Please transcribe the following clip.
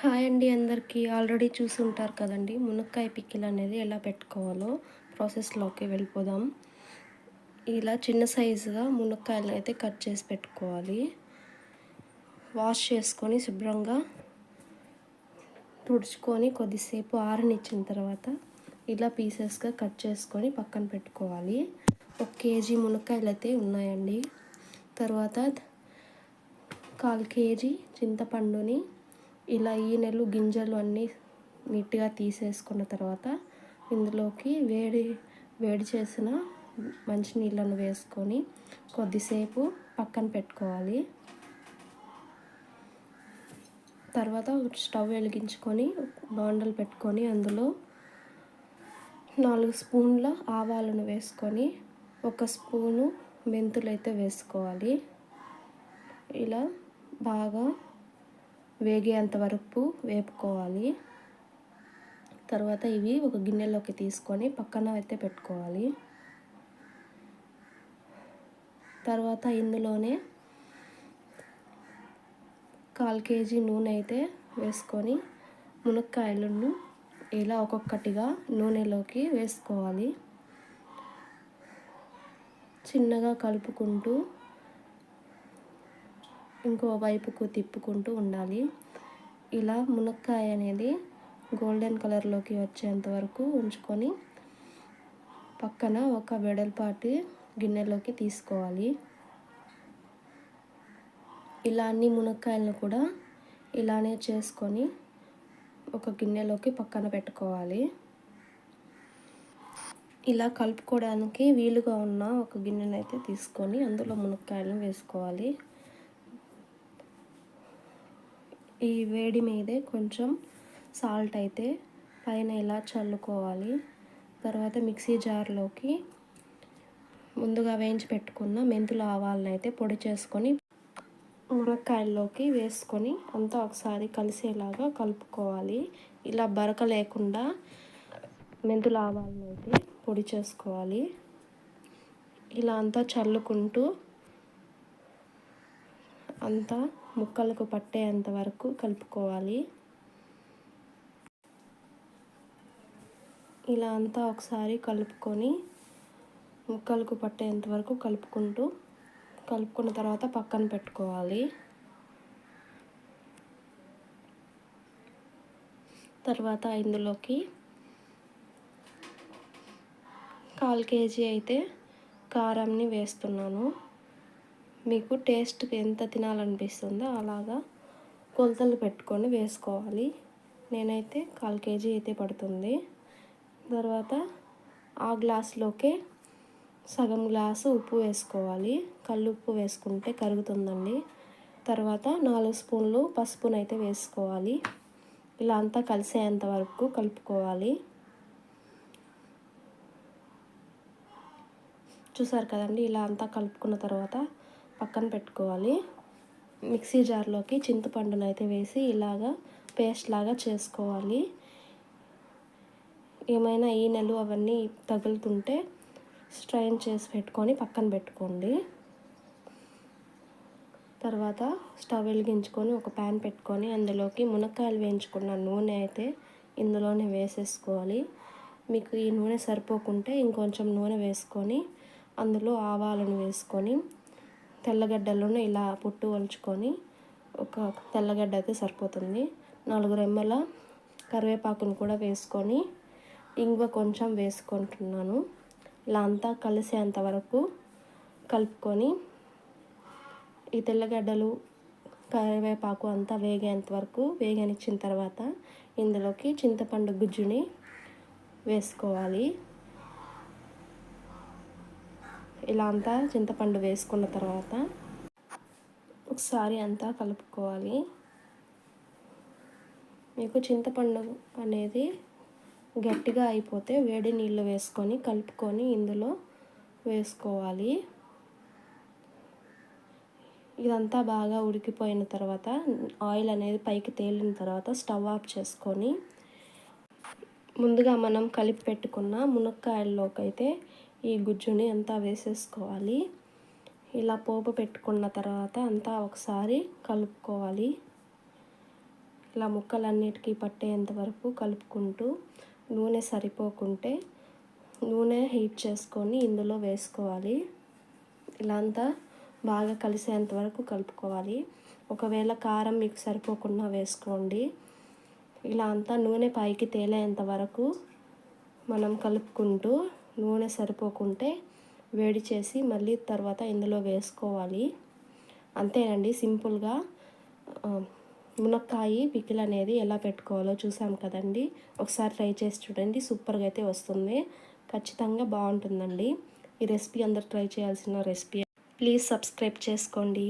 Hi అండి అందరికీ. Already చూసుంటారు కదండీ! మునక్కాయ పికిల్ అనేది ఎలా పెట్టుకోవాలో ప్రాసెస్‌లోకి వెళ్ళిపోదాం. ఇలా చిన్న సైజుగా మునక్కాయలనైతే కట్ చేసి పెట్టుకోవాలి. వాష్ చేసుకొని శుభ్రంగా తుడుచుకొని కొద్దిసేపు ఆరనిచ్చిన తర్వాత ఇలా పీసెస్‌గా కట్ చేసుకొని పక్కన పెట్టుకోవాలి. 1 కేజీ మునక్కాయలైతే ఉన్నాయండి. తర్వాత 1/4 కేజీ చింతపండుని ఇలా ఈనెలు గింజలు అన్నీ నీట్గా తీసేసుకున్న తర్వాత ఇందులోకి వేడి చేసిన మంచినీళ్ళను వేసుకొని కొద్దిసేపు పక్కన పెట్టుకోవాలి. తర్వాత స్టవ్ వెలిగించుకొని బాండలు పెట్టుకొని అందులో 4 స్పూన్ల ఆవాలను వేసుకొని 1 స్పూను మెంతులైతే వేసుకోవాలి. ఇలా బాగా వేగేంత వరకు వేపుకోవాలి. తర్వాత ఇవి ఒక గిన్నెలోకి తీసుకొని పక్కన అయితే పెట్టుకోవాలి. తర్వాత ఇందులోనే 1/4 కేజీ నూనె అయితే వేసుకొని మునక్కాయలను ఇలా ఒక్కొక్కటిగా నూనెలోకి వేసుకోవాలి. చిన్నగా కలుపుకుంటూ ఇంకో వైపుకు తిప్పుకుంటూ ఉండాలి. ఇలా మునక్కాయ అనేది గోల్డెన్ కలర్లోకి వచ్చేంత వరకు ఉంచుకొని పక్కన ఒక వెడల్పాటి గిన్నెలోకి తీసుకోవాలి. ఇలా అన్ని మునక్కాయలను కూడా ఇలానే చేసుకొని ఒక గిన్నెలోకి పక్కన పెట్టుకోవాలి. ఇలా కలుపుకోవడానికి వీలుగా ఉన్న ఒక గిన్నెనైతే తీసుకొని అందులో మునక్కాయలను వేసుకోవాలి. ఈ వేడి మీదే కొంచెం సాల్ట్ అయితే పైన ఇలా చల్లుకోవాలి. తర్వాత మిక్సీ జార్లోకి ముందుగా వేయించి పెట్టుకున్న మెంతుల ఆవాలను అయితే పొడి చేసుకొని మునక్కాయల్లోకి వేసుకొని అంతా ఒకసారి కలిసేలాగా కలుపుకోవాలి. ఇలా బరక లేకుండా మెంతుల ఆవాలను అయితే పొడి చేసుకోవాలి. ఇలా అంతా చల్లుకుంటూ అంతా ముక్కలకు పట్టేంత వరకు కలుపుకోవాలి. ఇలా అంతా ఒకసారి కలుపుకొని ముక్కలకు పట్టేంత వరకు కలుపుకున్న తర్వాత పక్కన పెట్టుకోవాలి. తర్వాత ఇందులోకి 1/4 కేజీ అయితే కారంని వేస్తున్నాను. మీకు టేస్ట్కి ఎంత తినాలనిపిస్తుందో అలాగా కొలతలు పెట్టుకొని వేసుకోవాలి. నేనైతే 1/4 కేజీ అయితే పడుతుంది. తర్వాత ఆ గ్లాసులోకే సగం గ్లాసు ఉప్పు వేసుకోవాలి. కల్లుప్పు వేసుకుంటే కరుగుతుందండి. తర్వాత 4 స్పూన్లు పసుపునైతే వేసుకోవాలి. ఇలా అంతా కలిసేంత వరకు కలుపుకోవాలి. చూసారు కదండి, ఇలా అంతా కలుపుకున్న తర్వాత పక్కన పెట్టుకోవాలి. మిక్సీ జార్లోకి చింతపండును అయితే వేసి ఇలాగా పేస్ట్ లాగా చేసుకోవాలి. ఏమైనా ఈనెలు అవన్నీ తగులుతుంటే స్ట్రైన్ చేసి పెట్టుకొని పక్కన పెట్టుకోండి. తర్వాత స్టవ్ వెలిగించుకొని ఒక ప్యాన్ పెట్టుకొని అందులోకి మునక్కాయలు వేయించుకున్న నూనె అయితే ఇందులోనే వేసేసుకోవాలి. మీకు ఈ నూనె సరిపోకుంటే ఇంకొంచెం నూనె వేసుకొని అందులో ఆవాలను వేసుకొని తెల్లగడ్డలను ఇలా పొట్టు వలుచుకొని ఒక తెల్లగడ్డ అయితే సరిపోతుంది. 4 రెమ్మల కరివేపాకును కూడా వేసుకొని ఇంగువ కొంచెం వేసుకుంటున్నాను. ఇలా అంతా కలిసేంత వరకు కలుపుకొని ఈ తెల్లగడ్డలు కరివేపాకు అంతా వేగేంత వరకు వేగనిచ్చిన తర్వాత ఇందులోకి చింతపండు గుజ్జుని వేసుకోవాలి. ఇలా అంతా చింతపండు వేసుకున్న తర్వాత ఒకసారి అంతా కలుపుకోవాలి. మీకు చింతపండు అనేది గట్టిగా అయిపోతే వేడి నీళ్ళు వేసుకొని కలుపుకొని ఇందులో వేసుకోవాలి. ఇదంతా బాగా ఉడికిపోయిన తర్వాత ఆయిల్ అనేది పైకి తేలిన తర్వాత స్టవ్ ఆఫ్ చేసుకొని ముందుగా మనం కలిపి పెట్టుకున్న మునక్కాయల్లోకి అయితే ఈ గుజ్జుని అంతా వేసేసుకోవాలి. ఇలా పోపు పెట్టుకున్న తర్వాత అంతా ఒకసారి కలుపుకోవాలి. ఇలా ముక్కలన్నిటికీ పట్టేంత వరకు కలుపుకుంటూ నూనె సరిపోకుంటే నూనె హీట్ చేసుకొని ఇందులో వేసుకోవాలి. ఇలా అంతా బాగా కలిసేంత వరకు కలుపుకోవాలి. ఒకవేళ కారం మీకు సరిపోకుండా వేసుకోండి. ఇలా అంతా నూనె పైకి తేలేంత వరకు మనం కలుపుకుంటూ నూనె సరిపోకుంటే వేడి చేసి మళ్ళీ తర్వాత ఇందులో వేసుకోవాలి. అంతేనండి, సింపుల్గా మునక్కాయ పికిల్ అనేది ఎలా పెట్టుకోవాలో చూసాం కదండి. ఒకసారి ట్రై చేసి చూడండి, సూపర్గా అయితే వస్తుంది. ఖచ్చితంగా బాగుంటుందండి. ఈ రెసిపీ అందరూ ట్రై చేయాల్సిన రెసిపీ. ప్లీజ్ సబ్స్క్రైబ్ చేసుకోండి.